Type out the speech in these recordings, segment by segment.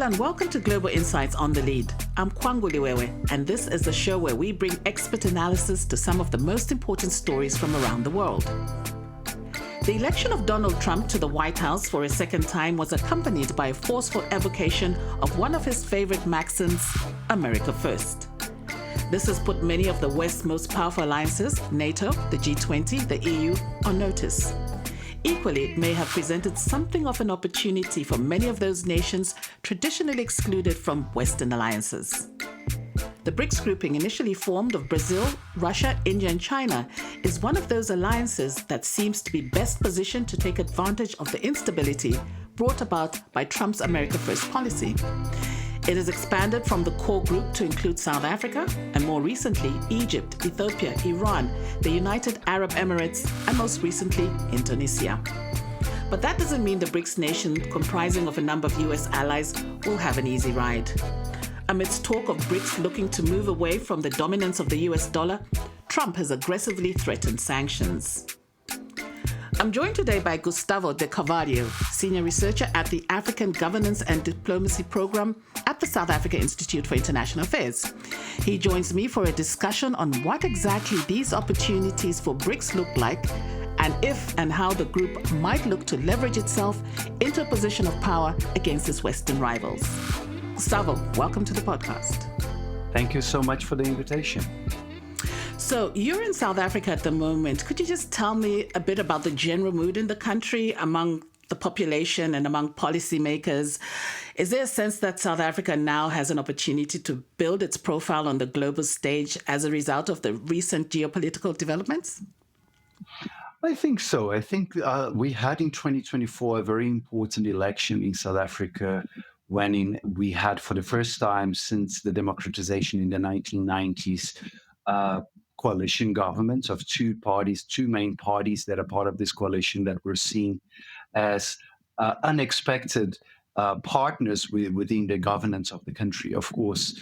Hello and welcome to Global Insights on the Lead. I'm Kwangu Liwewe, and this is the show where we bring expert analysis to some of the most important stories from around the world. The election of Donald Trump to the White House for a second time was accompanied by a forceful evocation of one of his favorite maxims, America First. This has put many of the West's most powerful alliances, NATO, the G20, the EU, on notice. Equally, it may have presented something of an opportunity for many of those nations traditionally excluded from Western alliances. The BRICS grouping, initially formed of Brazil, Russia, India, and China, is one of those alliances that seems to be best positioned to take advantage of the instability brought about by Trump's America First policy. It has expanded from the core group to include South Africa and more recently Egypt, Ethiopia, Iran, the United Arab Emirates, and most recently Indonesia. But that doesn't mean the BRICS nation, comprising of a number of US allies, will have an easy ride. Amidst talk of BRICS looking to move away from the dominance of the US dollar, Trump has aggressively threatened sanctions. I'm joined today by Gustavo de Carvalho, Senior Researcher at the African Governance and Diplomacy Program at the South Africa Institute for International Affairs. He joins me for a discussion on what exactly these opportunities for BRICS look like and if and how the group might look to leverage itself into a position of power against its Western rivals. Gustavo, welcome to the podcast. Thank you so much for the invitation. So you're in South Africa at the moment. Could you just tell me a bit about the general mood in the country among the population and among policymakers? Is there a sense that South Africa now has an opportunity to build its profile on the global stage as a result of the recent geopolitical developments? I think so. I think we had in 2024 a very important election in South Africa when we had, for the first time since the democratization in the 1990s, coalition governments of two main parties that are part of this coalition that were seen as unexpected partners within the governance of the country. Of course,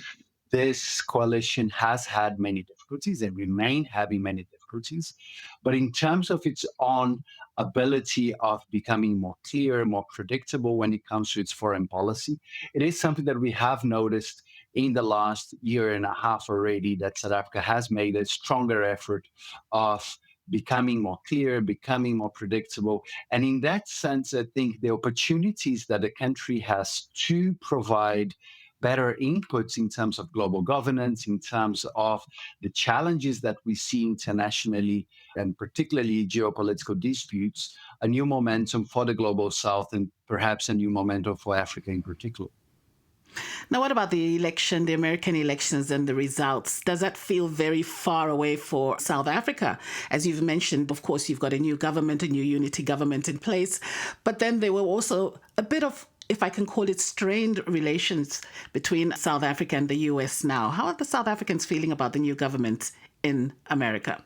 this coalition has had many difficulties and remain having many difficulties, but in terms of its own ability of becoming more clear, more predictable when it comes to its foreign policy, it is something that we have noticed in the last year and a half already, that South Africa has made a stronger effort of becoming more clear, becoming more predictable. And in that sense, I think the opportunities that the country has to provide better inputs in terms of global governance, in terms of the challenges that we see internationally, and particularly geopolitical disputes, a new momentum for the global South and perhaps a new momentum for Africa in particular. Now, what about the election, the American elections and the results? Does that feel very far away for South Africa? As you've mentioned, of course, you've got a new government, a new unity government in place, but then there were also a bit of, if I can call it, strained relations between South Africa and the US now. How are the South Africans feeling about the new government in America?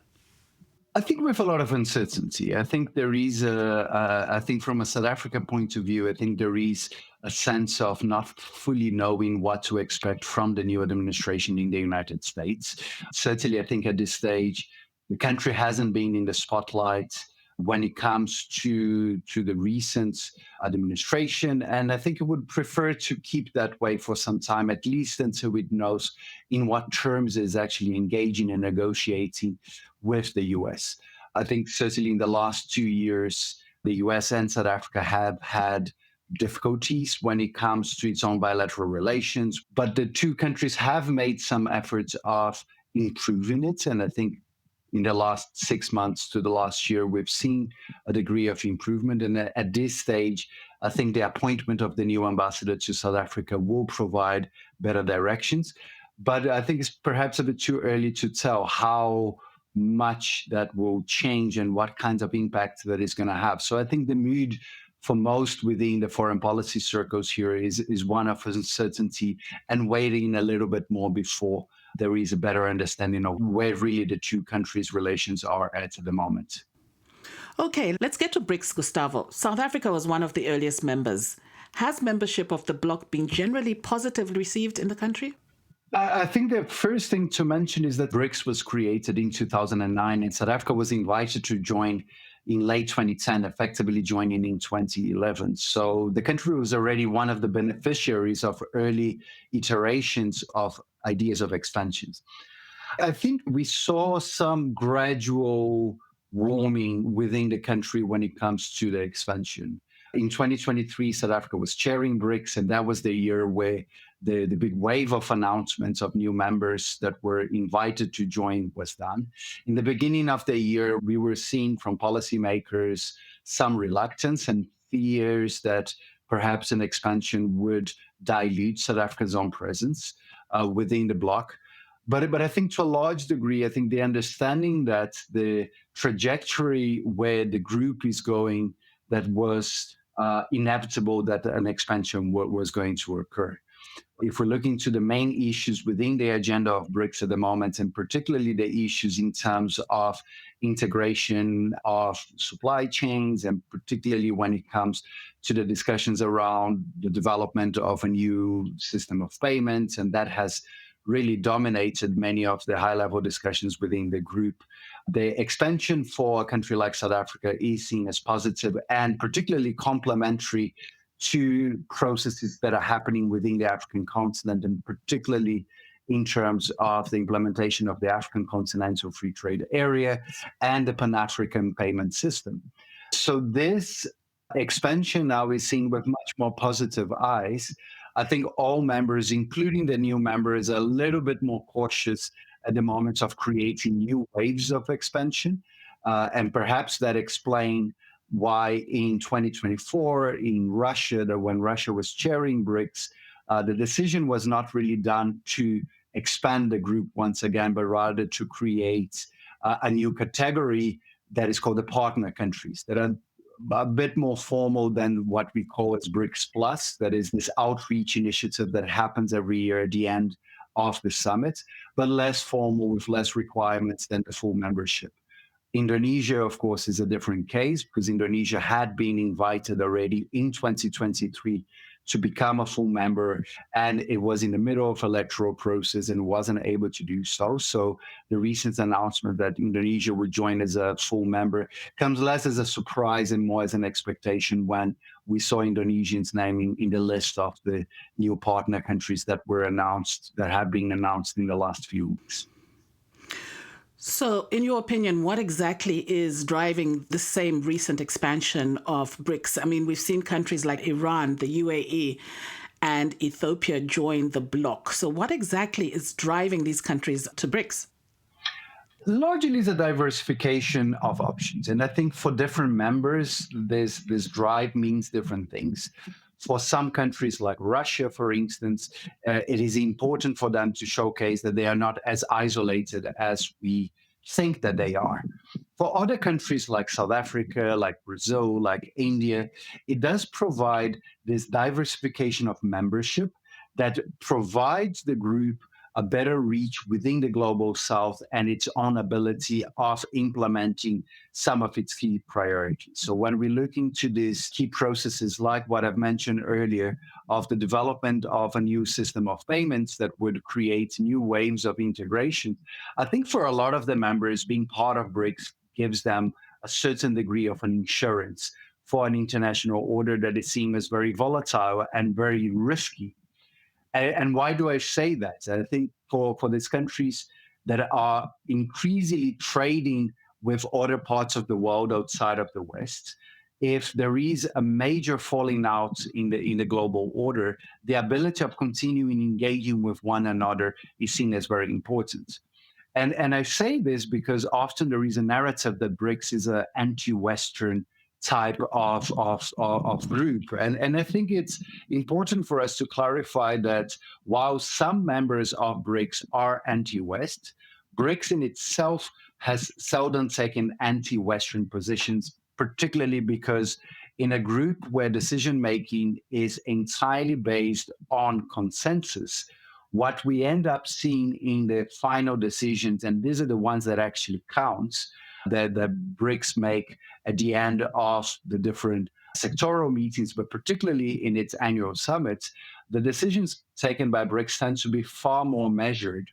I think we have a lot of uncertainty. I think there is I think from a South Africa point of view, I think there is a sense of not fully knowing what to expect from the new administration in the United States. Certainly, I think at this stage, the country hasn't been in the spotlight when it comes to the recent administration. And I think it would prefer to keep that way for some time, at least until it knows in what terms it is actually engaging and negotiating with the US. I think certainly in the last 2 years, the US and South Africa have had difficulties when it comes to its own bilateral relations, but the two countries have made some efforts of improving it. And I think in the last 6 months to the last year, we've seen a degree of improvement. And at this stage, I think the appointment of the new ambassador to South Africa will provide better directions. But I think it's perhaps a bit too early to tell how much that will change and what kinds of impact that is going to have. So I think the mood for most within the foreign policy circles here is one of uncertainty and waiting a little bit more before there is a better understanding of where really the two countries' relations are at the moment. Okay, let's get to BRICS, Gustavo. South Africa was one of the earliest members. Has membership of the bloc been generally positively received in the country? I think the first thing to mention is that BRICS was created in 2009 and South Africa was invited to join in late 2010, effectively joining in 2011. So the country was already one of the beneficiaries of early iterations of ideas of expansions. I think we saw some gradual warming within the country when it comes to the expansion. In 2023, South Africa was chairing BRICS, and that was the year where the big wave of announcements of new members that were invited to join was done. In the beginning of the year, we were seeing from policymakers some reluctance and fears that perhaps an expansion would dilute South Africa's own presence within the bloc. But I think to a large degree, I think the understanding that the trajectory where the group is going, that was inevitable that an expansion was going to occur. If we're looking to the main issues within the agenda of BRICS at the moment, and particularly the issues in terms of integration of supply chains, and particularly when it comes to the discussions around the development of a new system of payments, and that has really dominated many of the high-level discussions within the group. The expansion for a country like South Africa is seen as positive and particularly complementary to processes that are happening within the African continent, and particularly in terms of the implementation of the African Continental Free Trade Area and the Pan-African payment system. So this expansion now is seen with much more positive eyes. I think all members, including the new members, are a little bit more cautious at the moment of creating new waves of expansion. And perhaps that explains why in 2024 in Russia, when Russia was chairing BRICS, the decision was not really done to expand the group once again, but rather to create a new category that is called the partner countries, that are a bit more formal than what we call as BRICS Plus. That is this outreach initiative that happens every year at the end of the summit, but less formal with less requirements than the full membership. Indonesia, of course, is a different case because Indonesia had been invited already in 2023 to become a full member, and it was in the middle of electoral process and wasn't able to do so. So the recent announcement that Indonesia would join as a full member comes less as a surprise and more as an expectation when we saw Indonesians' name in the list of the new partner countries that were announced, that have been announced in the last few weeks. So, in your opinion, what exactly is driving the same recent expansion of BRICS? I mean, we've seen countries like Iran, the UAE, and Ethiopia join the bloc. So, what exactly is driving these countries to BRICS? Largely the diversification of options. And I think for different members, this drive means different things. For some countries like Russia, for instance, it is important for them to showcase that they are not as isolated as we think that they are. For other countries like South Africa, like Brazil, like India, it does provide this diversification of membership that provides the group a better reach within the global south and its own ability of implementing some of its key priorities. So when we look into these key processes, like what I've mentioned earlier, of the development of a new system of payments that would create new waves of integration, I think for a lot of the members, being part of BRICS gives them a certain degree of an insurance for an international order that is seen as very volatile and very risky. And why do I say that? I think for these countries that are increasingly trading with other parts of the world outside of the West, if there is a major falling out in the global order, the ability of continuing engaging with one another is seen as very important. And I say this because often there is a narrative that BRICS is an anti-Western type of group. And I think it's important for us to clarify that while some members of BRICS are anti-West, BRICS in itself has seldom taken anti-Western positions, particularly because in a group where decision-making is entirely based on consensus, what we end up seeing in the final decisions, and these are the ones that actually counts, that the BRICS make at the end of the different sectoral meetings, but particularly in its annual summits, the decisions taken by BRICS tend to be far more measured.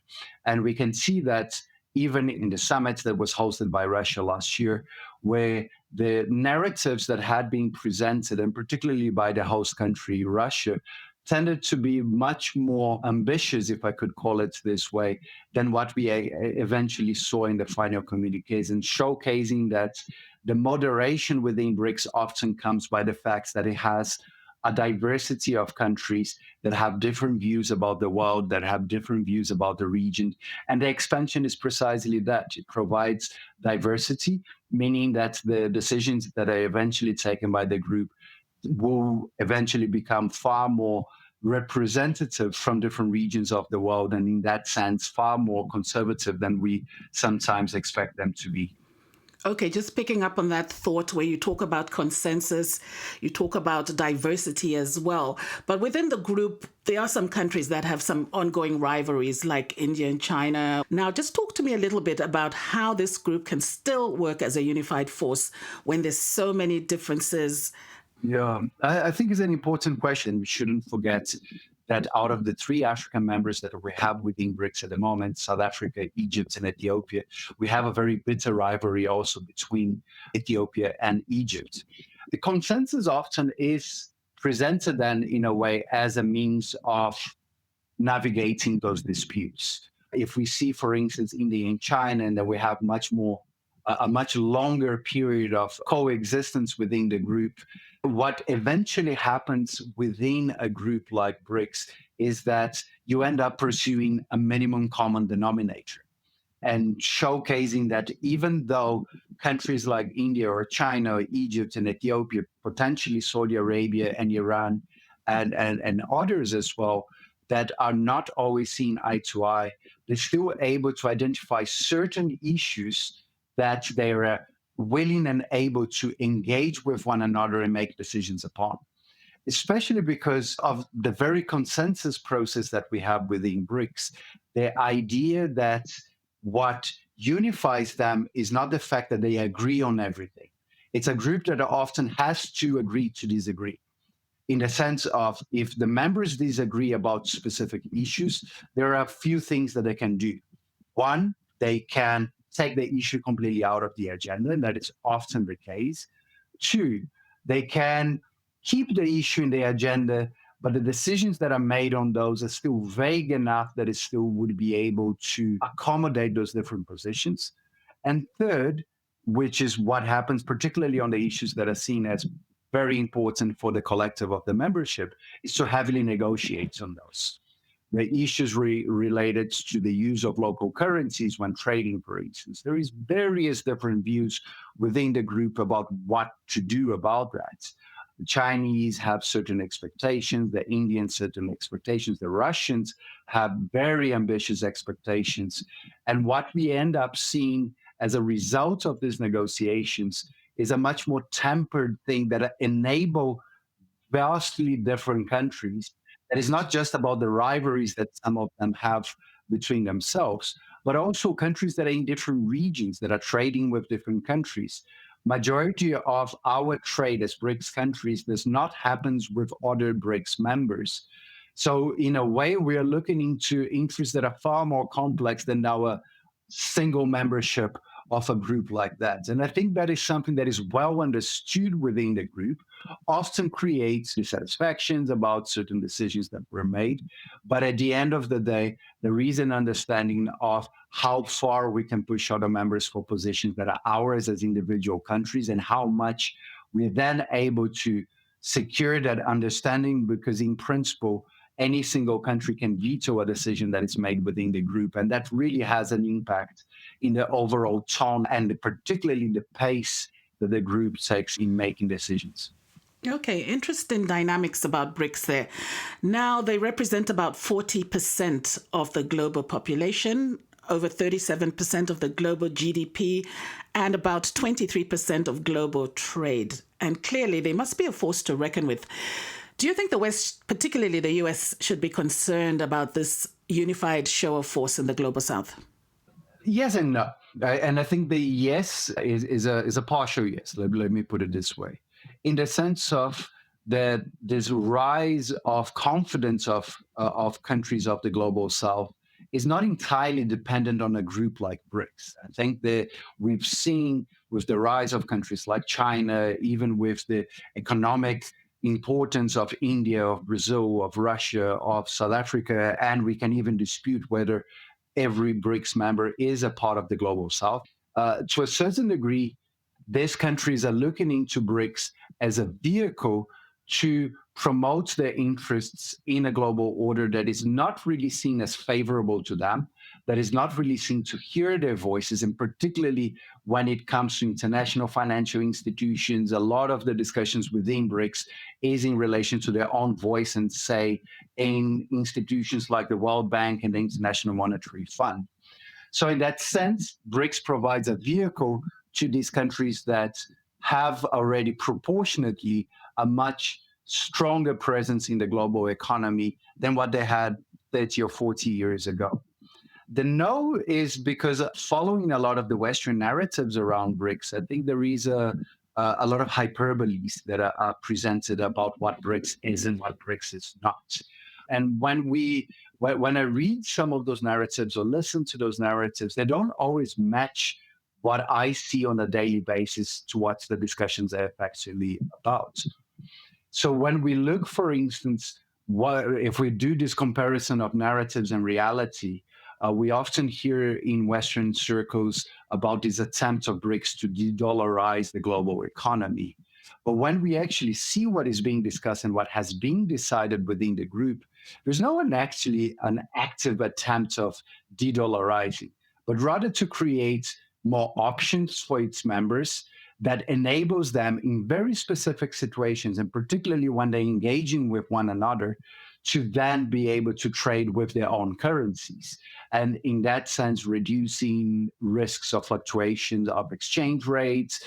And we can see that even in the summit that was hosted by Russia last year, where the narratives that had been presented, and particularly by the host country, Russia, tended to be much more ambitious, if I could call it this way, than what we eventually saw in the final communiques, and showcasing that the moderation within BRICS often comes by the fact that it has a diversity of countries that have different views about the world, that have different views about the region. And the expansion is precisely that. It provides diversity, meaning that the decisions that are eventually taken by the group will eventually become far more representative from different regions of the world, and in that sense, far more conservative than we sometimes expect them to be. Okay, just picking up on that thought where you talk about consensus, you talk about diversity as well. But within the group, there are some countries that have some ongoing rivalries like India and China. Now, just talk to me a little bit about how this group can still work as a unified force when there's so many differences. Yeah, I think it's an important question. We shouldn't forget that out of the three African members that we have within BRICS at the moment, South Africa, Egypt, and Ethiopia, we have a very bitter rivalry also between Ethiopia and Egypt. The consensus often is presented then in a way as a means of navigating those disputes. If we see, for instance, India and China, and that we have a much longer period of coexistence within the group, what eventually happens within a group like BRICS is that you end up pursuing a minimum common denominator and showcasing that even though countries like India or China or Egypt and Ethiopia, potentially Saudi Arabia and Iran and others as well, that are not always seen eye to eye, they're still able to identify certain issues that they're willing and able to engage with one another and make decisions upon, especially because of the very consensus process that we have within BRICS. The idea that what unifies them is not the fact that they agree on everything. It's a group that often has to agree to disagree, in the sense of if the members disagree about specific issues, there are a few things that they can do. One, they can take the issue completely out of the agenda, and that is often the case. Two, they can keep the issue in the agenda, but the decisions that are made on those are still vague enough that it still would be able to accommodate those different positions. And third, which is what happens particularly on the issues that are seen as very important for the collective of the membership, is to heavily negotiate on those. The issues related to the use of local currencies when trading, for instance. There is various different views within the group about what to do about that. The Chinese have certain expectations, the Indians certain expectations, the Russians have very ambitious expectations. And what we end up seeing as a result of these negotiations is a much more tempered thing that enable vastly different countries. That is not just about the rivalries that some of them have between themselves, but also countries that are in different regions that are trading with different countries. Majority of our trade as BRICS countries does not happen with other BRICS members. So in a way, we are looking into interests that are far more complex than our single membership of a group like that. And I think that is something that is well understood within the group, often creates dissatisfactions about certain decisions that were made. But at the end of the day, there is an understanding of how far we can push other members for positions that are ours as individual countries, and how much we're then able to secure that understanding, because in principle, any single country can veto a decision that is made within the group. And that really has an impact in the overall tone and particularly the pace that the group takes in making decisions. Okay, interesting dynamics about BRICS there. Now, they represent about 40% of the global population, over 37% of the global GDP, and about 23% of global trade. And clearly, they must be a force to reckon with. Do you think the West, particularly the US, should be concerned about this unified show of force in the global South? Yes and no. And I think the yes is a partial yes. Let me put it this way. In the sense of that this rise of confidence of countries of the global South is not entirely dependent on a group like BRICS. I think that we've seen with the rise of countries like China, even with the economic importance of India, of Brazil, of Russia, of South Africa, and we can even dispute whether every BRICS member is a part of the global South. To a certain degree, these countries are looking into BRICS as a vehicle to promote their interests in a global order that is not really seen as favorable to them, that is not really seen to hear their voices, and particularly when it comes to international financial institutions, a lot of the discussions within BRICS is in relation to their own voice and say in institutions like the World Bank and the International Monetary Fund. So in that sense, BRICS provides a vehicle to these countries that have already proportionately a much stronger presence in the global economy than what they had 30 or 40 years ago. The no is because following a lot of the Western narratives around BRICS, I think there is a lot of hyperboles that are presented about what BRICS is and what BRICS is not. And when I read some of those narratives or listen to those narratives, they don't always match what I see on a daily basis to what the discussions are actually about. So when we look, for instance, if we do this comparison of narratives and reality, we often hear in Western circles about this attempt of BRICS to de-dollarize the global economy. But when we actually see what is being discussed and what has been decided within the group, there's no actually an active attempt of de-dollarizing, but rather to create more options for its members that enables them in very specific situations, and particularly when they're engaging with one another, to then be able to trade with their own currencies. And in that sense, reducing risks of fluctuations of exchange rates,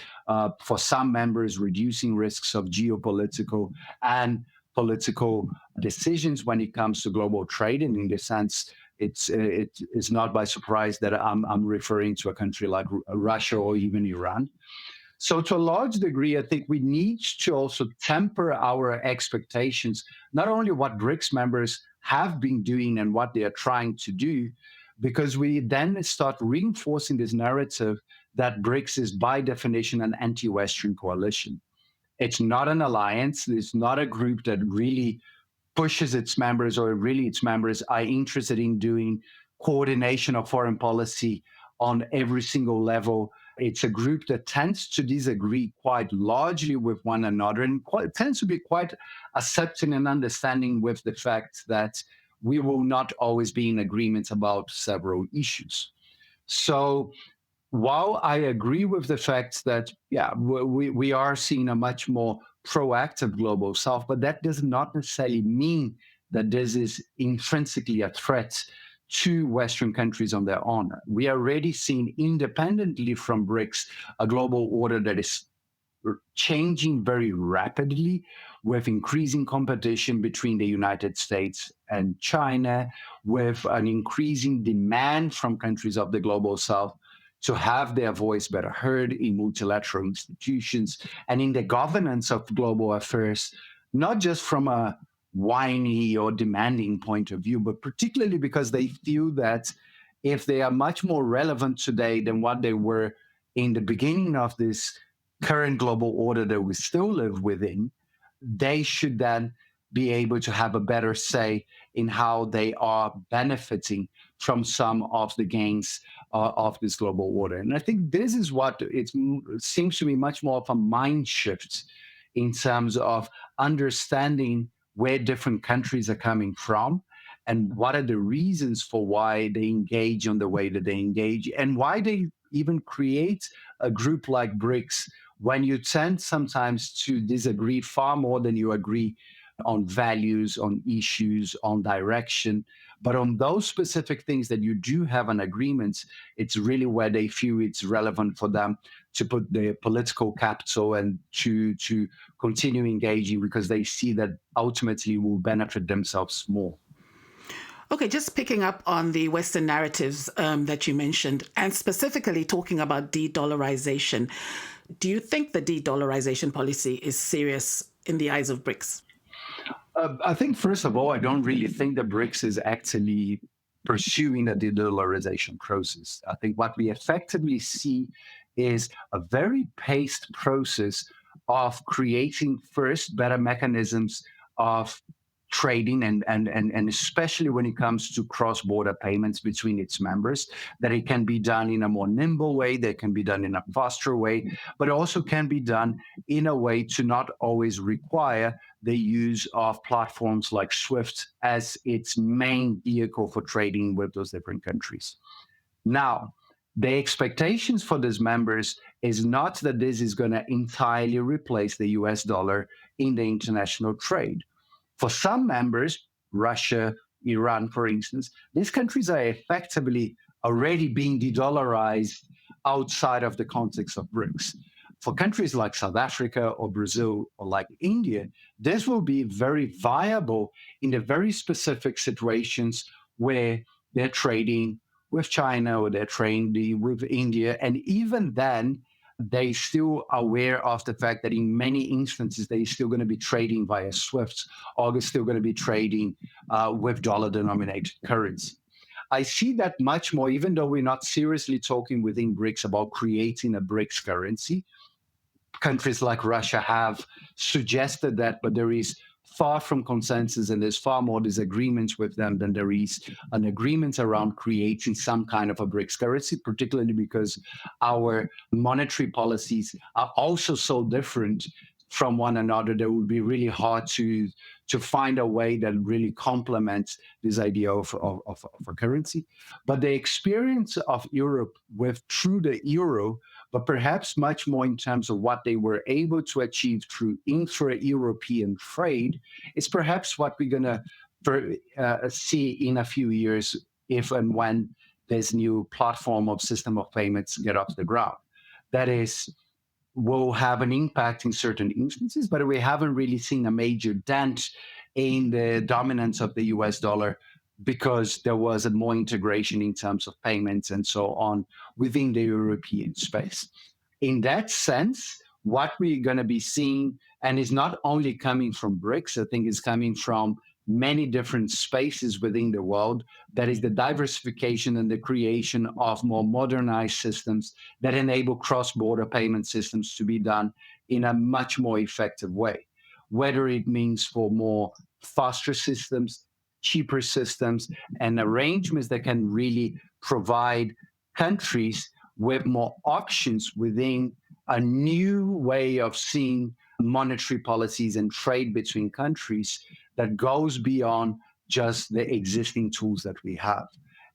for some members, reducing risks of geopolitical and political decisions when it comes to global trade. And in this sense, it's not by surprise that I'm referring to a country like Russia or even Iran. So to a large degree, I think we need to also temper our expectations, not only what BRICS members have been doing and what they are trying to do, because we then start reinforcing this narrative that BRICS is by definition an anti-Western coalition. It's not an alliance. It's not a group that really pushes its members, or really its members are interested in doing coordination of foreign policy on every single level. It's a group that tends to disagree quite largely with one another and tends to be quite accepting and understanding with the fact that we will not always be in agreement about several issues. So while I agree with the fact that, yeah, we are seeing a much more proactive global South, but that does not necessarily mean that this is intrinsically a threat to Western countries on their own. We are already seeing, independently from BRICS, a global order that is changing very rapidly, with increasing competition between the United States and China, with an increasing demand from countries of the global South to have their voice better heard in multilateral institutions and in the governance of global affairs, not just from a whiny or demanding point of view, but particularly because they feel that if they are much more relevant today than what they were in the beginning of this current global order that we still live within, they should then be able to have a better say in how they are benefiting from some of the gains of this global order. And I think this is what it seems to be much more of a mind shift in terms of understanding where different countries are coming from and what are the reasons for why they engage on the way that they engage and why they even create a group like BRICS when you tend sometimes to disagree far more than you agree on values, on issues, on direction. But on those specific things that you do have an agreement, it's really where they feel it's relevant for them to put their political capital and to continue engaging because they see that ultimately will benefit themselves more. Okay, just picking up on the Western narratives that you mentioned, and specifically talking about de-dollarization, do you think the de-dollarization policy is serious in the eyes of BRICS? I think, first of all, I don't really think that BRICS is actually pursuing a de-dollarization process. I think what we effectively see is a very paced process of creating first better mechanisms of trading and especially when it comes to cross-border payments between its members, that it can be done in a more nimble way, that can be done in a faster way, but also can be done in a way to not always require the use of platforms like SWIFT as its main vehicle for trading with those different countries. Now, the expectations for these members is not that this is going to entirely replace the US dollar in the international trade. For some members, Russia, Iran, for instance, these countries are effectively already being de-dollarized outside of the context of BRICS. For countries like South Africa or Brazil or like India, this will be very viable in the very specific situations where they're trading with China or they're trading with India. And even then, they still aware of the fact that in many instances, they're still going to be trading via SWIFT or they're still going to be trading with dollar-denominated currency. I see that much more, even though we're not seriously talking within BRICS about creating a BRICS currency. Countries like Russia have suggested that, but there is far from consensus and there's far more disagreements with them than there is an agreement around creating some kind of a BRICS currency, particularly because our monetary policies are also so different from one another that it would be really hard to find a way that really complements this idea of a currency. But the experience of Europe through the euro, but perhaps much more in terms of what they were able to achieve through intra-European trade, is perhaps what we're going to see in a few years if and when this new platform of system of payments get off the ground. That is, will have an impact in certain instances, but we haven't really seen a major dent in the dominance of the US dollar because there was a more integration in terms of payments and so on within the European space. In that sense, what we're going to be seeing, and is not only coming from BRICS, I think it's coming from many different spaces within the world, that is the diversification and the creation of more modernized systems that enable cross-border payment systems to be done in a much more effective way, whether it means for more faster systems, cheaper systems, and arrangements that can really provide countries with more options within a new way of seeing monetary policies and trade between countries that goes beyond just the existing tools that we have.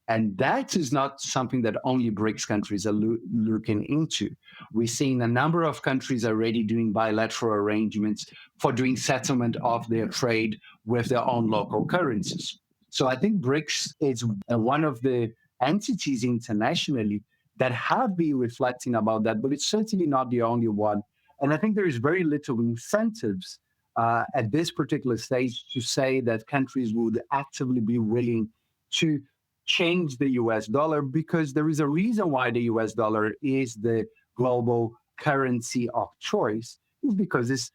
And that is not something that only BRICS countries are looking into. We're seeing a number of countries already doing bilateral arrangements for doing settlement of their trade with their own local currencies. So I think BRICS is one of the entities internationally that have been reflecting about that, but it's certainly not the only one. And I think there is very little incentives at this particular stage to say that countries would actively be willing to change the US dollar, because there is a reason why the US dollar is the global currency of choice, is because it's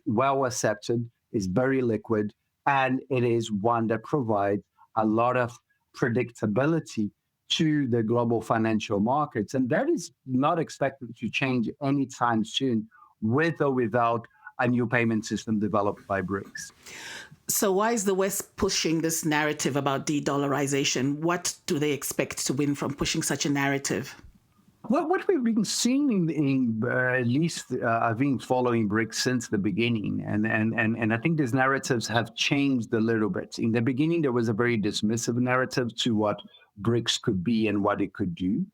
well accepted, it's very liquid, and it is one that provides a lot of predictability to the global financial markets. And that is not expected to change anytime soon, with or without a new payment system developed by BRICS. So why is the West pushing this narrative about de-dollarization? What do they expect to win from pushing such a narrative? Well, what we've been seeing at least I've been following BRICS since the beginning, and I think these narratives have changed a little bit. In the beginning, there was a very dismissive narrative to what BRICS could be and what it could do.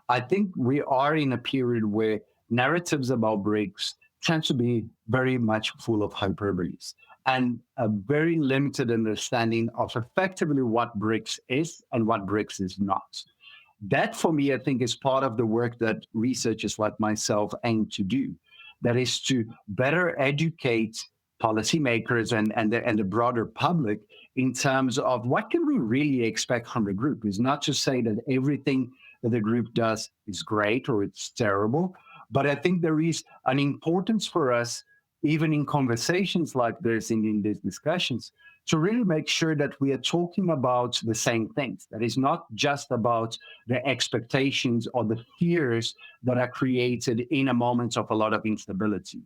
I think we are in a period where narratives about BRICS tend to be very much full of hyperboles and a very limited understanding of effectively what BRICS is and what BRICS is not. That, for me, I think is part of the work that researchers like myself aim to do. That is to better educate policymakers and the broader public in terms of what can we really expect from the group. It's not to say that everything that the group does is great or it's terrible, but I think there is an importance for us, even in conversations like this, in these discussions, to really make sure that we are talking about the same things. That is not just about the expectations or the fears that are created in a moment of a lot of instability.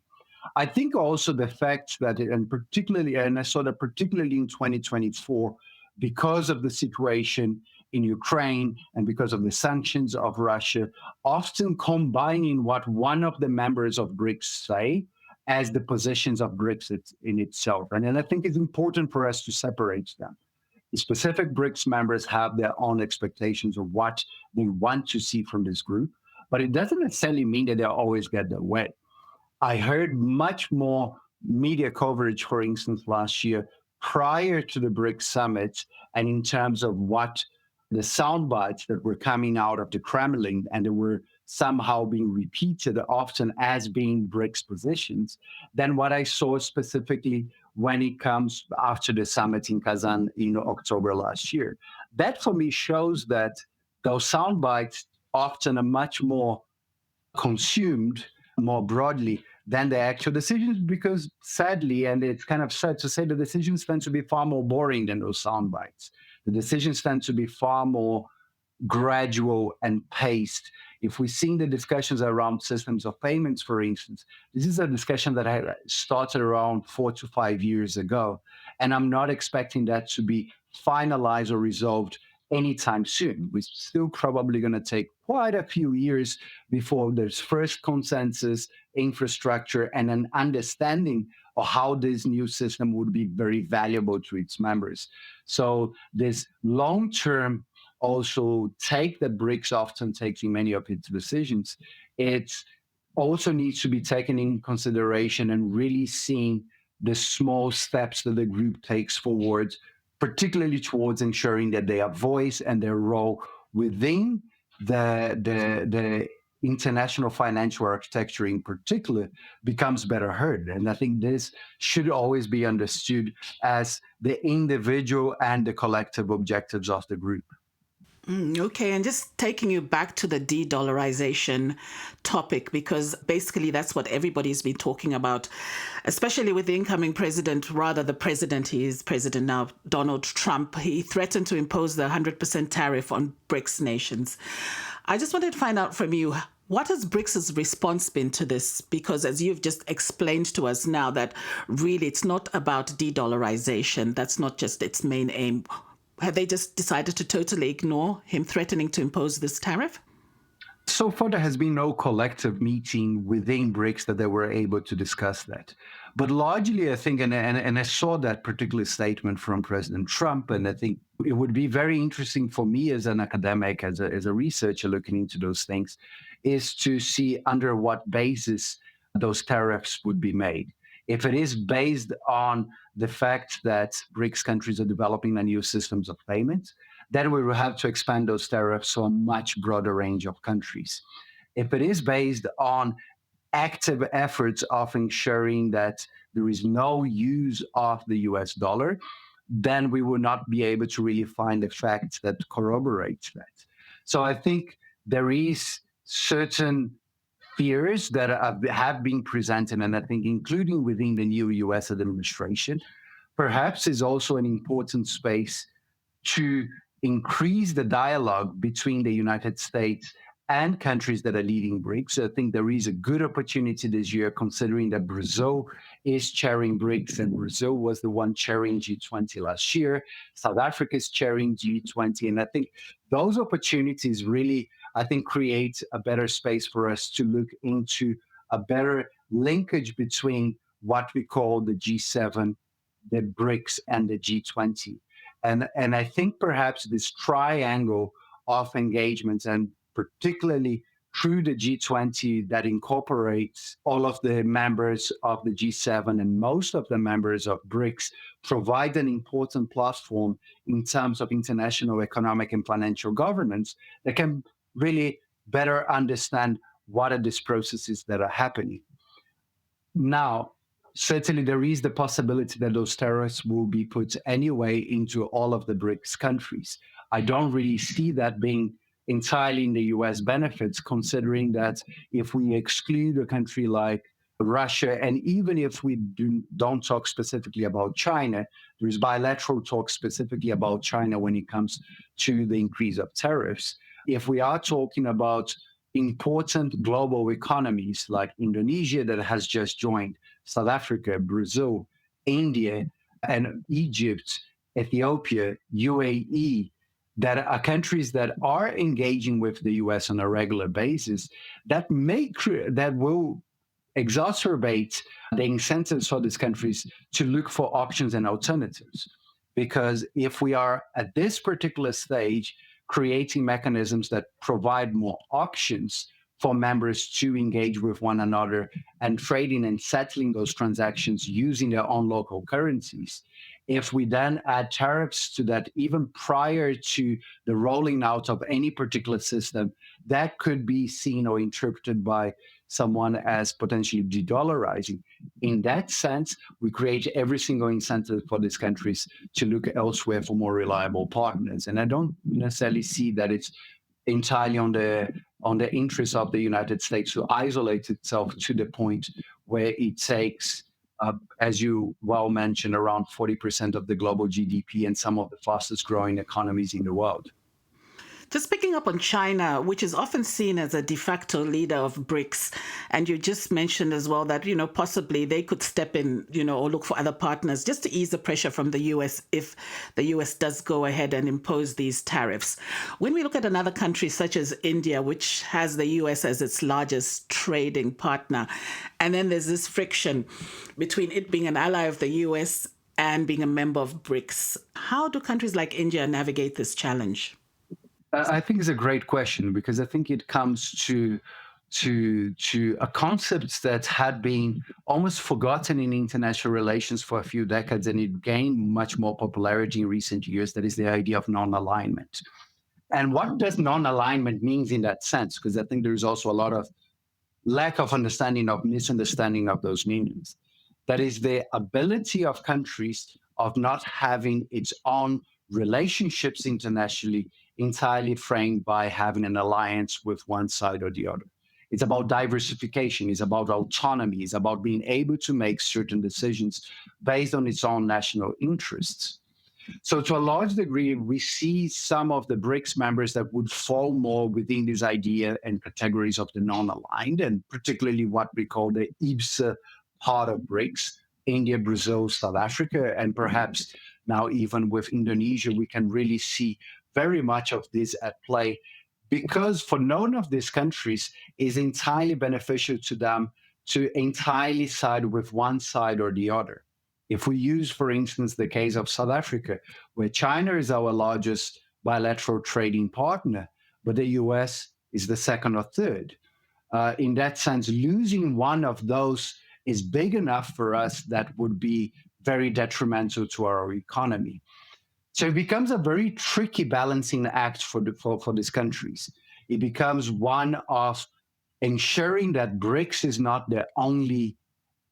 I think also the fact that, and I saw that particularly in 2024, because of the situation in Ukraine and because of the sanctions of Russia, often combining what one of the members of BRICS say as the positions of BRICS in itself. And I think it's important for us to separate them. The specific BRICS members have their own expectations of what they want to see from this group, but it doesn't necessarily mean that they'll always get their way. I heard much more media coverage, for instance, last year prior to the BRICS summit, and in terms of what the sound bites that were coming out of the Kremlin and they were somehow being repeated often as being BRICS positions, than what I saw specifically when it comes after the summit in Kazan in October last year. That for me shows that those sound bites often are much more consumed more broadly than the actual decisions, because sadly, and it's kind of sad to say, the decisions tend to be far more boring than those sound bites. The decisions tend to be far more gradual and paced. If we see the discussions around systems of payments, for instance, this is a discussion that I started around 4 to 5 years ago, and I'm not expecting that to be finalized or resolved anytime soon. We're still probably going to take quite a few years before there's first consensus, infrastructure, and an understanding of how this new system would be very valuable to its members. So this long-term also take that BRICS often takes in many of its decisions, it also needs to be taken in consideration and really seeing the small steps that the group takes forward, particularly towards ensuring that their voice and their role within the international financial architecture in particular becomes better heard. And I think this should always be understood as the individual and the collective objectives of the group. Okay, and just taking you back to the de-dollarization topic, because basically that's what everybody's been talking about, especially with the incoming president, rather the president, he is president now, Donald Trump. He threatened to impose the 100% tariff on BRICS nations. I just wanted to find out from you, what has BRICS' response been to this? Because as you've just explained to us now, that really it's not about de-dollarization. That's not just its main aim. Have they just decided to totally ignore him threatening to impose this tariff? So far, there has been no collective meeting within BRICS that they were able to discuss that. But largely, I think, and I saw that particular statement from President Trump, and I think it would be very interesting for me as an academic, as a researcher looking into those things, is to see under what basis those tariffs would be made. If it is based on the fact that BRICS countries are developing a new systems of payment, then we will have to expand those tariffs to a much broader range of countries. If it is based on active efforts of ensuring that there is no use of the US dollar, then we will not be able to really find the facts that corroborate that. So I think there is certain fears that have been presented, and I think including within the new US administration, perhaps is also an important space to increase the dialogue between the United States and countries that are leading BRICS. I think there is a good opportunity this year, considering that Brazil is chairing BRICS, and Brazil was the one chairing G20 last year. South Africa is chairing G20. And I think those opportunities really, I think, create a better space for us to look into a better linkage between what we call the G7, the BRICS, and the G20. And I think perhaps this triangle of engagements, and particularly through the G20 that incorporates all of the members of the G7 and most of the members of BRICS, provide an important platform in terms of international economic and financial governance that can really better understand what are these processes that are happening. Now, certainly there is the possibility that those tariffs will be put anyway into all of the BRICS countries. I don't really see that being entirely in the US benefits, considering that if we exclude a country like Russia, and even if we don't talk specifically about China, there's bilateral talk specifically about China when it comes to the increase of tariffs. If we are talking about important global economies like Indonesia that has just joined, South Africa, Brazil, India, and Egypt, Ethiopia, UAE, that are countries that are engaging with the US on a regular basis, that will exacerbate the incentives for these countries to look for options and alternatives. Because if we are at this particular stage creating mechanisms that provide more options for members to engage with one another and trading and settling those transactions using their own local currencies, if we then add tariffs to that, even prior to the rolling out of any particular system, that could be seen or interpreted by someone as potentially de-dollarizing. In that sense, we create every single incentive for these countries to look elsewhere for more reliable partners. And I don't necessarily see that it's entirely on the interest of the United States to isolate itself to the point where it takes, as you well mentioned, around 40% of the global GDP and some of the fastest growing economies in the world. Just picking up on China, which is often seen as a de facto leader of BRICS, and you just mentioned as well that, possibly they could step in, or look for other partners just to ease the pressure from the US if the US does go ahead and impose these tariffs. When we look at another country such as India, which has the US as its largest trading partner, and then there's this friction between it being an ally of the US and being a member of BRICS, how do countries like India navigate this challenge? I think it's a great question because I think it comes to a concept that had been almost forgotten in international relations for a few decades, and it gained much more popularity in recent years. That is the idea of non-alignment. And what does non-alignment means in that sense? Because I think there is also a lot of lack of understanding of misunderstanding of those meanings. That is the ability of countries of not having its own relationships internationally entirely framed by having an alliance with one side or the other. It's about diversification, it's about autonomy, it's about being able to make certain decisions based on its own national interests. So, to a large degree, we see some of the BRICS members that would fall more within this idea and categories of the non aligned, and particularly what we call the IBSA part of BRICS: India, Brazil, South Africa, and perhaps now even with Indonesia, we can really see very much of this at play, because for none of these countries is entirely beneficial to them to entirely side with one side or the other. If we use, for instance, the case of South Africa, where China is our largest bilateral trading partner, but the US is the second or third. In that sense, losing one of those is big enough for us that would be very detrimental to our economy. So it becomes a very tricky balancing act for these countries. It becomes one of ensuring that BRICS is not the only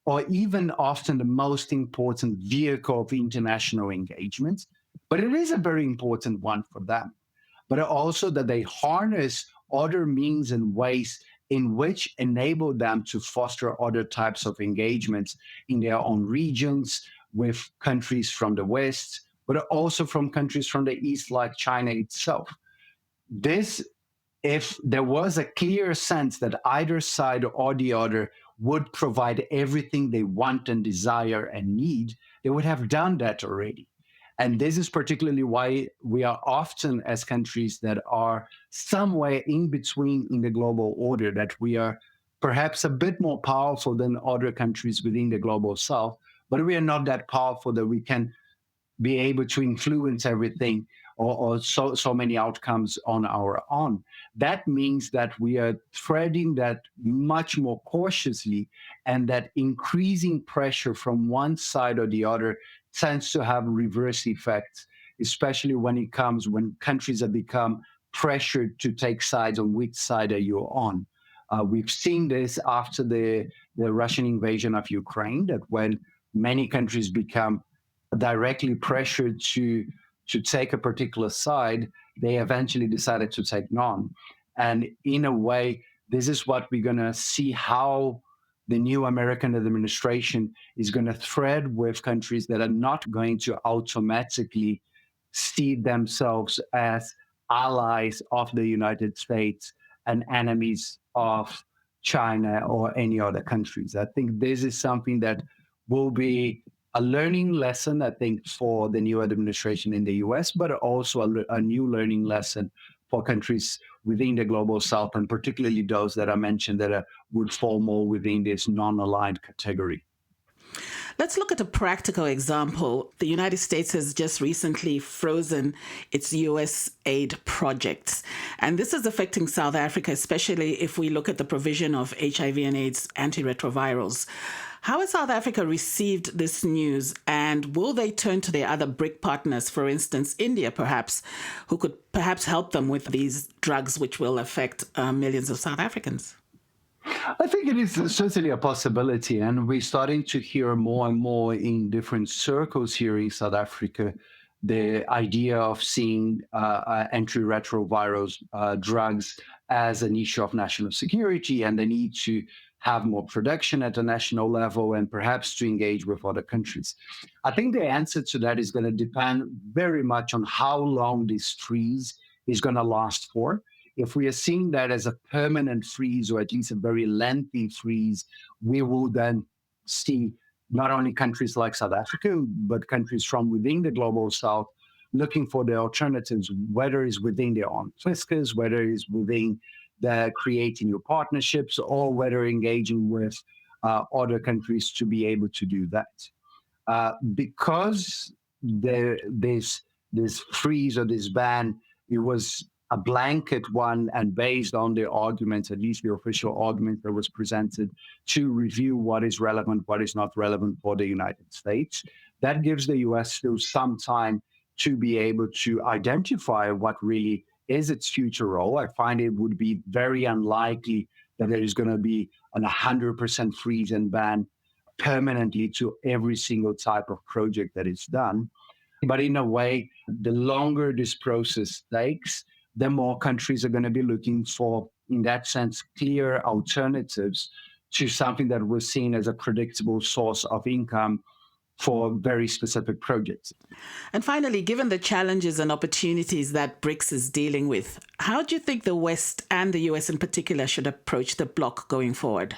or even often the most important vehicle of international engagement, but it is a very important one for them. But also that they harness other means and ways in which enable them to foster other types of engagements in their own regions with countries from the West, but also from countries from the East, like China itself. This, if there was a clear sense that either side or the other would provide everything they want and desire and need, they would have done that already. And this is particularly why we are often, as countries that are somewhere in between in the global order, that we are perhaps a bit more powerful than other countries within the global south, but we are not that powerful that we can be able to influence everything or so many outcomes on our own. That means that we are threading that much more cautiously, and that increasing pressure from one side or the other tends to have reverse effects, especially when countries have become pressured to take sides on which side are you on. We've seen this after the Russian invasion of Ukraine, that when many countries become directly pressured to take a particular side, they eventually decided to take none. And in a way, this is what we're going to see how the new American administration is going to thread with countries that are not going to automatically see themselves as allies of the United States and enemies of China or any other countries. I think this is something that will be a learning lesson, I think, for the new administration in the US, but also a new learning lesson for countries within the global south, and particularly those that I mentioned that would fall more within this non-aligned category. Let's look at a practical example. The United States has just recently frozen its U.S. aid projects. And this is affecting South Africa, especially if we look at the provision of HIV and AIDS antiretrovirals. How has South Africa received this news, and will they turn to their other BRIC partners, for instance, India perhaps, who could perhaps help them with these drugs which will affect millions of South Africans? I think it is certainly a possibility, and we're starting to hear more and more in different circles here in South Africa the idea of seeing antiretroviral drugs as an issue of national security and the need to have more production at a national level and perhaps to engage with other countries. I think the answer to that is going to depend very much on how long this freeze is going to last for. If we are seeing that as a permanent freeze, or at least a very lengthy freeze, we will then see not only countries like South Africa, but countries from within the global south looking for the alternatives, whether it's within their own fiscus, whether it's within the creating new partnerships, or whether engaging with other countries to be able to do that. Because this freeze or this ban, it was a blanket one and based on the arguments, at least the official argument that was presented, to review what is relevant, what is not relevant for the United States. That gives the US still some time to be able to identify what really is its future role. I find it would be very unlikely that there is going to be an 100% freeze and ban permanently to every single type of project that is done. But in a way, the longer this process takes, the more countries are going to be looking for, in that sense, clear alternatives to something that was seen as a predictable source of income for very specific projects. And finally, given the challenges and opportunities that BRICS is dealing with, how do you think the West and the US in particular should approach the bloc going forward?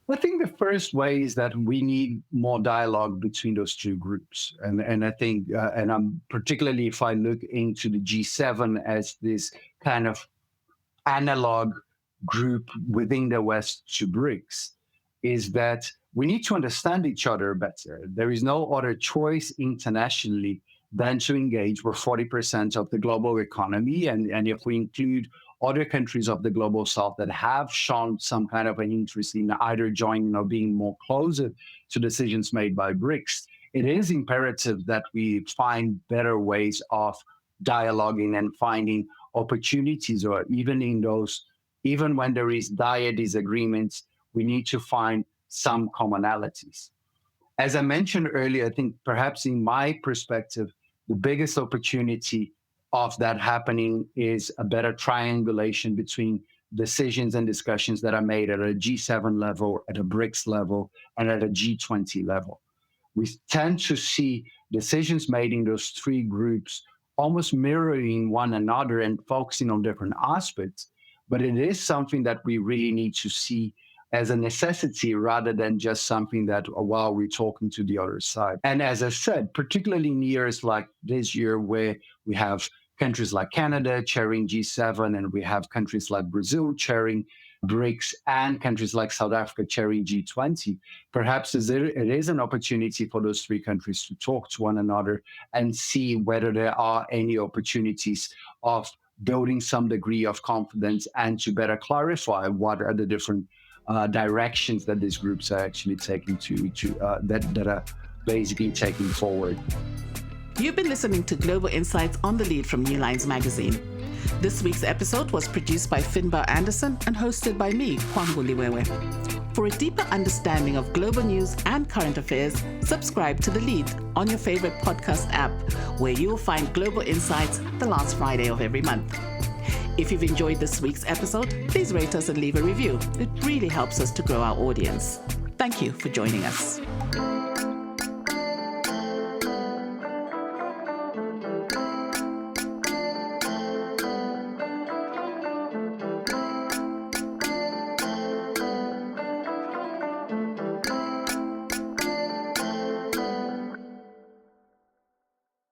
I think the first way is that we need more dialogue between those two groups. And I think, and I'm particularly if I look into the G7 as this kind of analog group within the West to BRICS, is that we need to understand each other better. There is no other choice internationally than to engage with 40% of the global economy. And if we include other countries of the global south that have shown some kind of an interest in either joining or being more closer to decisions made by BRICS, it is imperative that we find better ways of dialoguing and finding opportunities, or even when there is dire disagreements, we need to find some commonalities. As I mentioned earlier, I think perhaps in my perspective, the biggest opportunity of that happening is a better triangulation between decisions and discussions that are made at a G7 level, at a BRICS level, and at a G20 level. We tend to see decisions made in those three groups almost mirroring one another and focusing on different aspects, but it is something that we really need to see as a necessity rather than just something that, while we're talking to the other side. And as I said, particularly in years like this year where we have countries like Canada chairing G7, and we have countries like Brazil chairing BRICS, and countries like South Africa chairing G20, perhaps it is an opportunity for those three countries to talk to one another and see whether there are any opportunities of building some degree of confidence and to better clarify what are the different directions that these groups are actually taking that are basically taking forward. You've been listening to Global Insights on the Lead from New Lines magazine. This week's episode was produced by Finbar Anderson and hosted by me, Kwangu Liwewe. For a deeper understanding of global news and current affairs, subscribe to The Lead on your favorite podcast app, where you'll find Global Insights the last Friday of every month. If you've enjoyed this week's episode, please rate us and leave a review. It really helps us to grow our audience. Thank you for joining us.